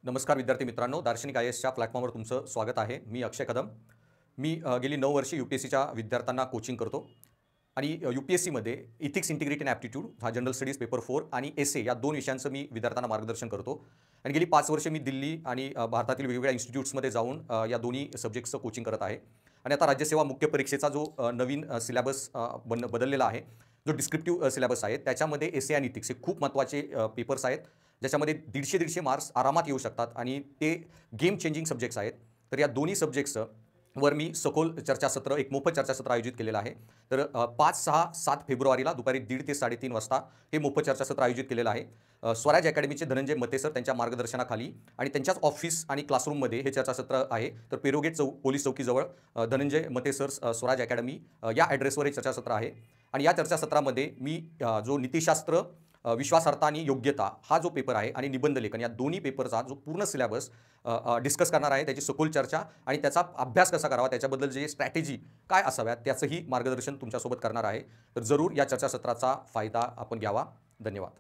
नमस्कार विद्यार्थी मित्रांनो, दार्शनिक IASच्या प्लॅटफॉर्मवर तुमचं स्वागत आहे. मी अक्षय कदम. मी गेली 9 वर्षे UPSCच्या विद्यार्थ्यांना कोचिंग करतो आणि UPSCमध्ये इथिक्स, इंटिग्रिटी आणि ॲप्टिट्यूड हा जनरल स्टडीज पेपर 4 आणि एसे या 2 विषयांचं मी विद्यार्थ्यांना मार्गदर्शन करतो. आणि गेली 5 वर्षे मी दिल्ली आणि भारतातील वेगवेगळ्या इन्स्टिट्यूट्समध्ये जाऊन या दोन्ही सब्जेक्ट्सचं कोचिंग करत आहे. आणि आता राज्यसेवा मुख्य परीक्षेचा जो नवीन सिलेबस बदललेला आहे, जो डिस्क्रिप्टिव्ह सिलेबस आहे, त्याच्यामध्ये एसे आणि इथिक्स हे खूप महत्त्वाचे पेपर्स आहेत, ज्याच्यामध्ये 150-150 मार्क्स आरामात येऊ शकतात आणि ते गेम चेंजिंग सब्जेक्ट्स आहेत. तर या दोन्ही सब्जेक्ट्सचं वर मी सखोल चर्चासत्र, एक मोफत चर्चासत्र आयोजित केलेलं आहे. तर 5, 6, 7 फेब्रुवारीला दुपारी 1:30 ते 3:30 वाजता हे मोफत चर्चासत्र आयोजित केलेलं आहे. स्वराज अकॅडमीचे धनंजय मते सर त्यांच्या मार्गदर्शनाखाली आणि त्यांच्याच ऑफिस आणि क्लासरूममध्ये हे चर्चासत्र आहे. तर पेरोगे पोलीस चौकीजवळ धनंजय मते सर स्वराज अकॅडमी या ॲड्रेसवर हे चर्चासत्र आहे. आणि या चर्चासत्रामध्ये मी जो नीतिशास्त्र, विश्वासार्हता आणि योग्यता हा जो पेपर आहे आणि निबंध लेखन या दोन्ही पेपरचा जो पूर्ण सिलेबस डिस्कस करणार आहे, त्याची सखोल चर्चा आणि त्याचा अभ्यास कसा करावा, त्याच्याबद्दल जे स्ट्रॅटेजी काय असाव्यात त्याचंही मार्गदर्शन तुमच्यासोबत करणार आहे. तर जरूर या चर्चासत्राचा फायदा आपण घ्यावा. धन्यवाद.